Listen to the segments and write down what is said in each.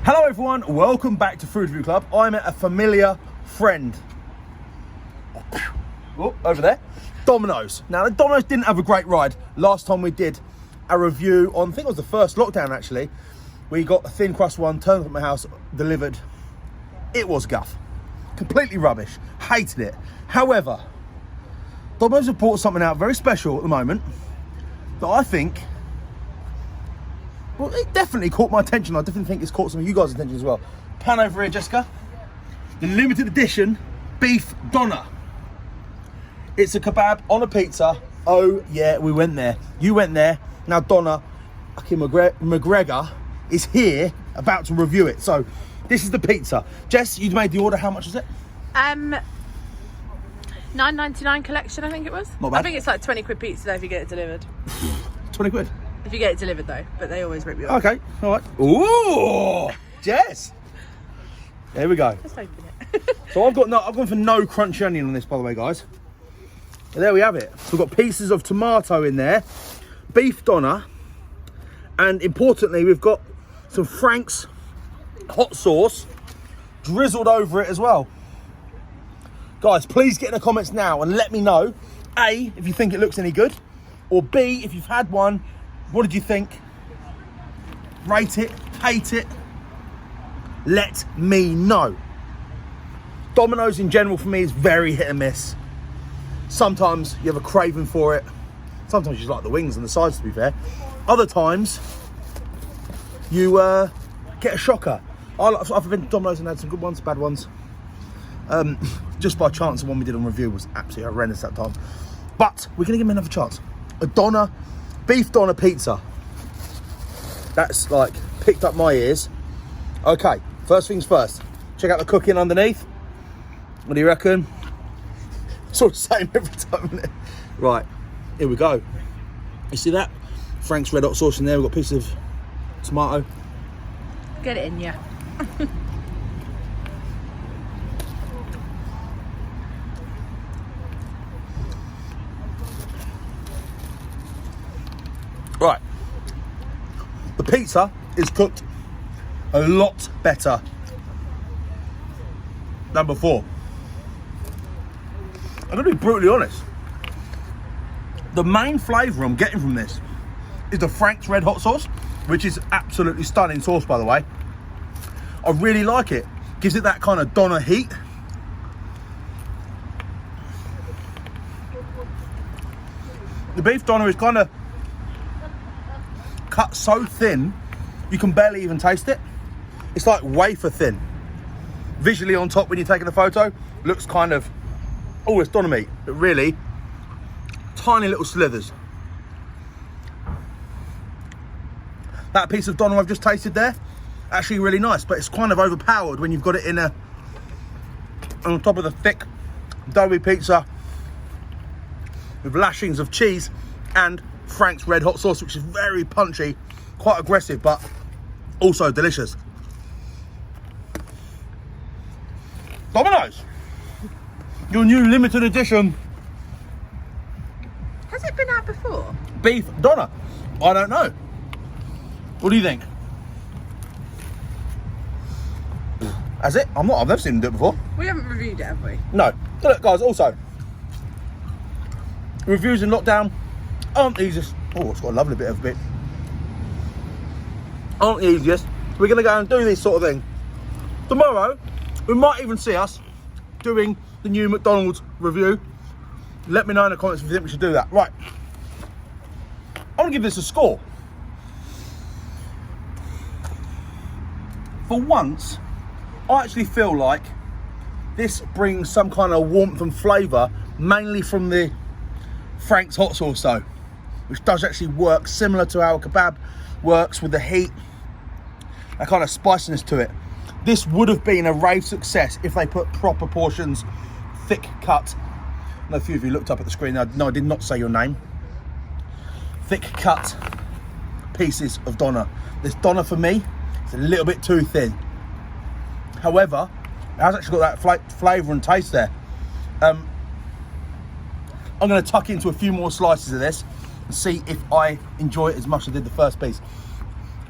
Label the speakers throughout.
Speaker 1: Hello everyone, welcome back to Food Review Club. I'm at a familiar friend. Oh, over there. Domino's. Now, the Domino's didn't have a great ride. Last time we did a review on, I think it was the first lockdown actually. We got a thin crust one, turned up at my house, delivered. It was guff. Completely rubbish. Hated it. However, Domino's have brought something out very special at the moment that I think, well, it definitely caught my attention. I definitely think it's caught some of you guys' attention as well. Pan over here, Jessica. The limited edition beef doner. It's a kebab on a pizza. Oh yeah, we went there. You went there. Now Donna McGregor is here about to review it. So this is the pizza. Jess, you made the order. How much is it?
Speaker 2: $9.99 collection, I think it was.
Speaker 1: Not bad.
Speaker 2: I think it's like 20 quid pizza though if you get it delivered.
Speaker 1: 20 quid.
Speaker 2: If you get it delivered though, but they always rip you off.
Speaker 1: Okay, all right. Ooh, Jess. There we go.
Speaker 2: Just open it.
Speaker 1: So I've gone for no crunchy onion on this, by the way, guys. And there we have it. We've got pieces of tomato in there, beef doner, and importantly, we've got some Frank's hot sauce drizzled over it as well. Guys, please get in the comments now and let me know, A, if you think it looks any good, or B, if you've had one, what did you think? Rate it, hate it, let me know. Domino's in general for me is very hit and miss. Sometimes you have a craving for it. Sometimes you just like the wings and the sides, to be fair. Other times you get a shocker. I've been to Domino's and had some good ones, bad ones. Just by chance, the one we did on review was absolutely horrendous that time. But we're gonna give them another chance. A doner, beef doner pizza. That's like picked up my ears. Okay, first things first. Check out the cooking underneath. What do you reckon? It's all the same every time, isn't it? Right, here we go. You see that? Frank's red hot sauce in there. We've got a piece of tomato.
Speaker 2: Get it in, yeah.
Speaker 1: Right. The pizza is cooked a lot better than before. I'm going to be brutally honest. The main flavour I'm getting from this is the Frank's red hot sauce, which is absolutely stunning sauce, by the way. I really like it. Gives it that kind of doner heat. The beef doner is kind of cut so thin, you can barely even taste it. It's like wafer thin. Visually on top when you're taking a photo, looks kind of, oh, it's doner meat, but really, tiny little slithers. That piece of doner I've just tasted there, actually really nice, but it's kind of overpowered when you've got it in on top of the thick doughy pizza with lashings of cheese and Frank's red hot sauce, which is very punchy, quite aggressive, but also delicious. Domino's, your new limited edition.
Speaker 2: Has it been out before?
Speaker 1: Beef doner. I don't know. What do you think? Has it? I've never seen them do it before.
Speaker 2: We haven't reviewed it, have we?
Speaker 1: No. So look, guys, also, reviews in lockdown aren't the easiest. Oh, it's got a lovely bit of bit. Aren't the easiest. We're going to go and do this sort of thing. Tomorrow, we might even see us doing the new McDonald's review. Let me know in the comments if you think we should do that. Right. I want to give this a score. For once, I actually feel like this brings some kind of warmth and flavour, mainly from the Frank's hot sauce though, which does actually work similar to how a kebab works with the heat, that kind of spiciness to it. This would have been a rave success if they put proper portions, thick cut. I know a few of you looked up at the screen. No, I did not say your name. Thick cut pieces of doner. This doner for me is a little bit too thin. However, it has actually got that flavour and taste there. I'm going to tuck into a few more slices of this and see if I enjoy it as much as I did the first piece.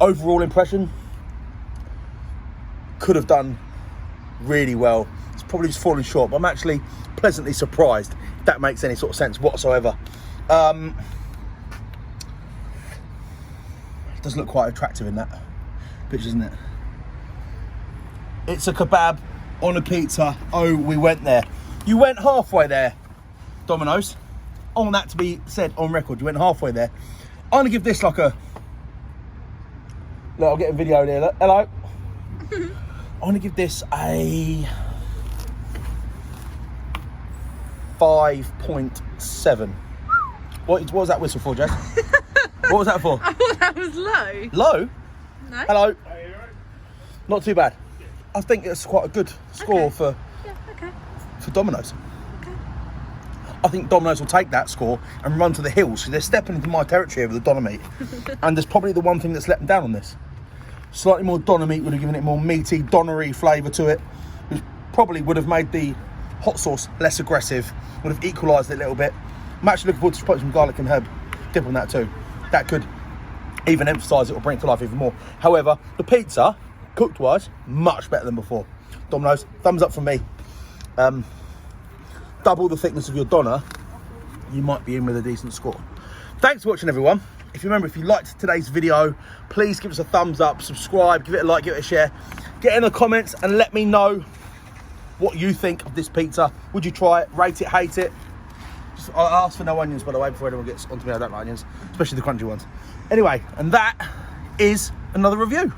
Speaker 1: Overall impression, could have done really well. It's probably just falling short, but I'm actually pleasantly surprised, if that makes any sort of sense whatsoever. It does look quite attractive in that picture, doesn't it? It's a kebab on a pizza. Oh, we went there. You went halfway there, Domino's. I want that to be said on record. You went halfway there. I'm gonna give this like a... Look, I'll get a video there. Look, hello. I'm gonna give this a 5.7. What was that whistle for, Jess? What was that for?
Speaker 2: I thought that was low.
Speaker 1: Low?
Speaker 2: No?
Speaker 1: Hello. Not too bad. I think it's quite a good score for Domino's. I think Domino's will take that score and run to the hills. So they're stepping into my territory over the doner meat. And there's probably the one thing that's let them down on this. Slightly more doner meat would have given it more meaty, donery flavour to it, which probably would have made the hot sauce less aggressive, would have equalised it a little bit. I'm actually looking forward to putting some garlic and herb dip on that too. That could even emphasise it or bring it to life even more. However, the pizza, cooked wise, much better than before. Domino's, thumbs up from me. Double the thickness of your doner, you might be in with a decent score. Thanks for watching, everyone. If you liked today's video, please give us a thumbs up, subscribe, give it a like, give it a share. Get in the comments and let me know what you think of this pizza. Would you try it, rate it, hate it? I ask for no onions, by the way, before anyone gets onto me. I don't like onions, especially the crunchy ones. Anyway, and that is another review.